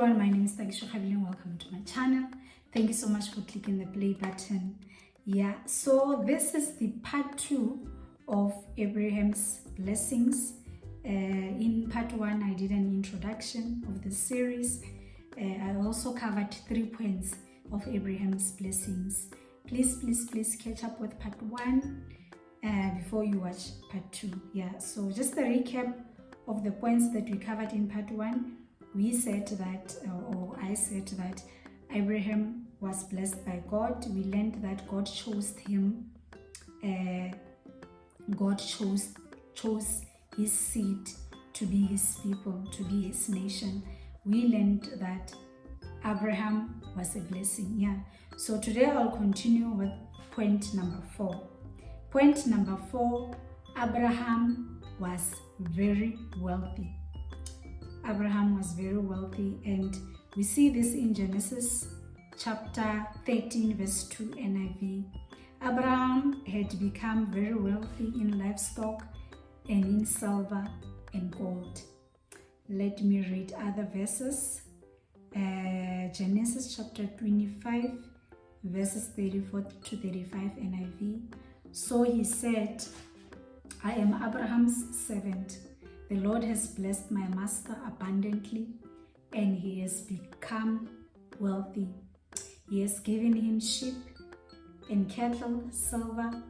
everyone, my name is Tagisho Khabile. Welcome to my channel. Thank you so much for clicking the play button. So this is the part 2 of Abraham's blessings. In part 1 I did an introduction of the series. I also covered 3 points of Abraham's blessings. Please catch up with part 1 before you watch part 2. So just a recap of the points that we covered in part 1. We said that, or I said that Abraham was blessed by God. We learned that God chose him. God chose his seed to be his people, to be his nation. We learned that Abraham was a blessing. So today I'll continue with point number 4. Point number 4, Abraham was very wealthy. Abraham was very wealthy, and we see this in Genesis chapter 13 verse 2 NIV. Abraham had become very wealthy in livestock and in silver and gold. Let me read other verses. Genesis chapter 25 verses 34 to 35 NIV. So he said, I am Abraham's servant. The Lord has blessed my master abundantly, and he has become wealthy. He has given him sheep and cattle, silver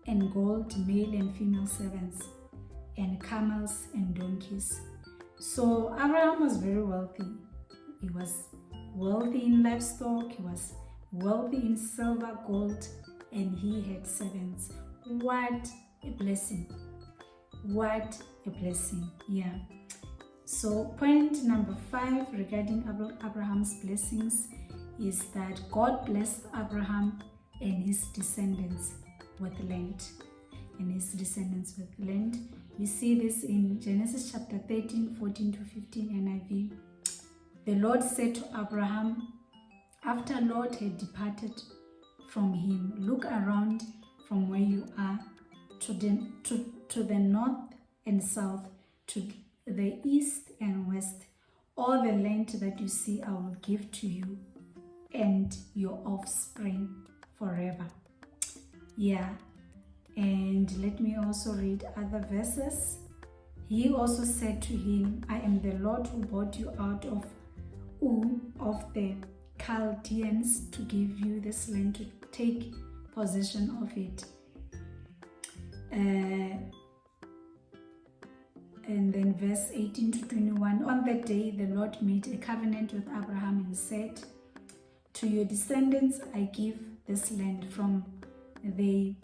and gold, male and female servants, and camels and donkeys. So Abraham was very wealthy. He was wealthy in livestock, he was wealthy in silver, gold, and he had servants. What a blessing! What a blessing. So point number 5 regarding Abraham's blessings is that God blessed Abraham and his descendants with land. We see this in Genesis chapter 13, 14 to 15 NIV. The Lord said to Abraham, after Lot had departed from him, look around from where you are to the north and south, to the east and west. All the land that you see I will give to you and your offspring forever. And let me also read other verses. He also said to him, I am the Lord who brought you out of Ur of the Chaldeans to give you this land to take possession of it. And then verse 18 to 21, on that day the Lord made a covenant with Abraham and said, to your descendants I give this land, from the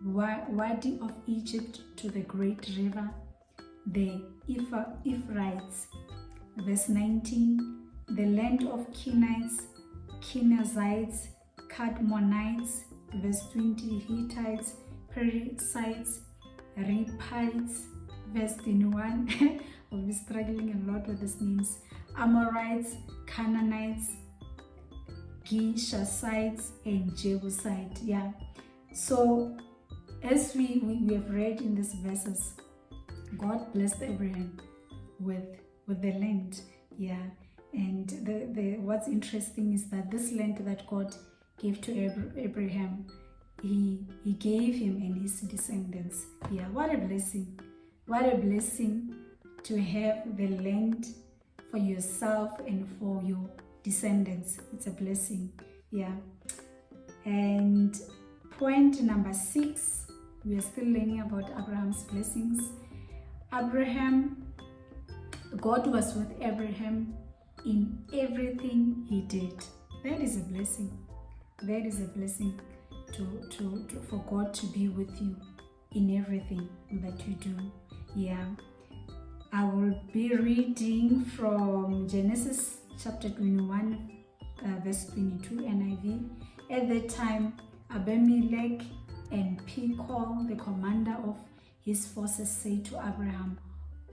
Wadi of Egypt to the great river, the Euphrates. Verse 19, the land of Kenites, Kenizzites, Cadmonites. Verse 20, Hittites, Perizzites, Rephites. Verse 21, I'll be struggling a lot with these names. Amorites, Canaanites, Gishazites, and Jebusites. So as we have read in these verses, God blessed Abraham with the land. And the what's interesting is that this land that God gave to Abraham, he gave him and his descendants. What a blessing. What a blessing to have the land for yourself and for your descendants. It's a blessing. And point number 6, we are still learning about Abraham's blessings. God was with Abraham in everything he did. That is a blessing. That is a blessing for God to be with you in everything that you do. I will be reading from Genesis chapter 21 verse 22 NIV. At that time Abimelech and Phicol, the commander of his forces, said to Abraham,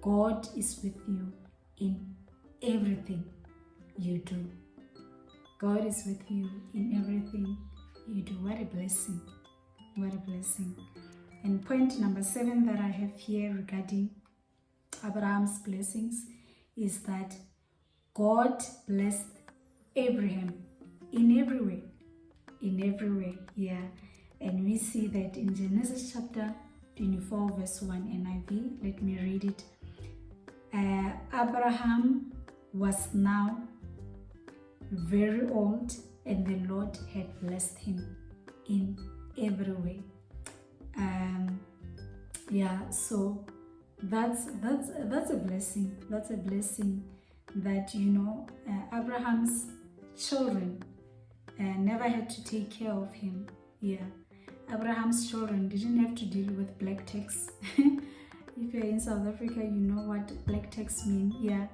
God is with you in everything you do. God is with you in everything you do. What a blessing. What a blessing. And point number 7 that I have here regarding Abraham's blessings is that God blessed Abraham in every way. In every way, yeah. And we see that in Genesis chapter 24 verse 1 NIV. Let me read it. Abraham was now very old, and the Lord had blessed him in every way. Yeah, so that's a blessing. That's a blessing that, you know, Abraham's children never had to take care of him. Yeah, Abraham's children didn't have to deal with black tax. If you're in South Africa, you know what black tax mean. Yeah,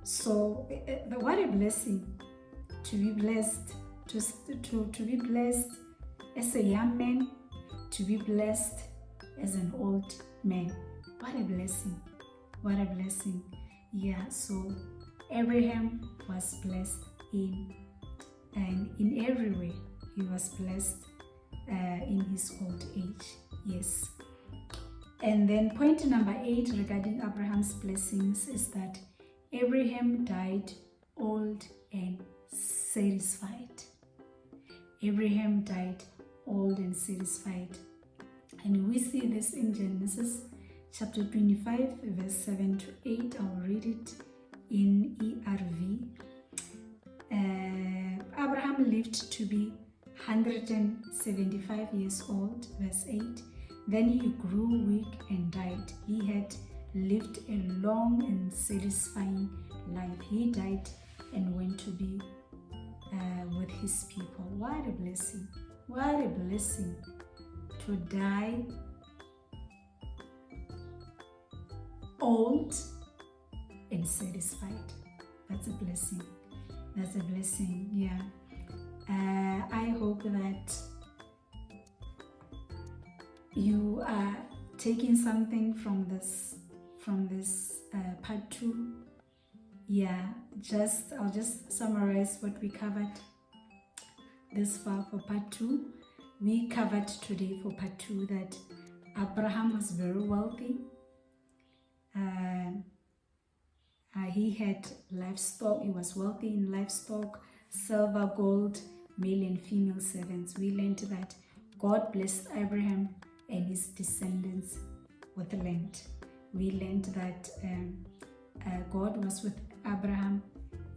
so what a blessing to be blessed, to be blessed as a young man, to be blessed as an old man. What a blessing. What a blessing. Yeah, so Abraham was blessed in every way. He was blessed in his old age. Yes. And then point number 8 regarding Abraham's blessings is that Abraham died old and satisfied. Abraham died old and satisfied. And we see this in Genesis chapter 25 verse 7 to 8. I'll read it in ERV. Abraham lived to be 175 years old, verse 8. Then he grew weak and died. He had lived a long and satisfying life. He died and went to be with his people. What a blessing. What a blessing to die old and satisfied. That's a blessing. That's a blessing. Yeah. I hope that you are taking something from this part 2. Yeah, I'll just summarize what we covered this far for part 2. We covered today for part 2 that Abraham was very wealthy. He had livestock. He was wealthy in livestock, silver, gold, male and female servants. We learned that God blessed Abraham and his descendants with land. We learned that God was with Abraham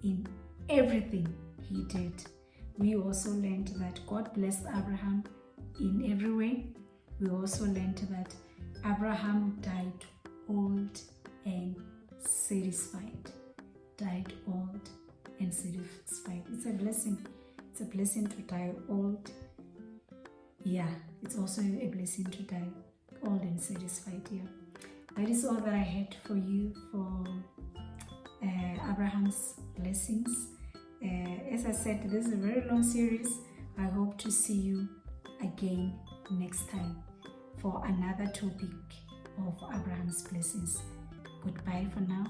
in everything he did. We also learned that God blessed Abraham in every way. We also learned that Abraham died old and satisfied. Died old and satisfied. It's a blessing. It's a blessing to die old. Yeah, it's also a blessing to die old and satisfied. Yeah, that is all that I had for you for Abraham's blessings. As I said, this is a very long series. I hope to see you again next time for another topic of Abraham's blessings. Goodbye for now.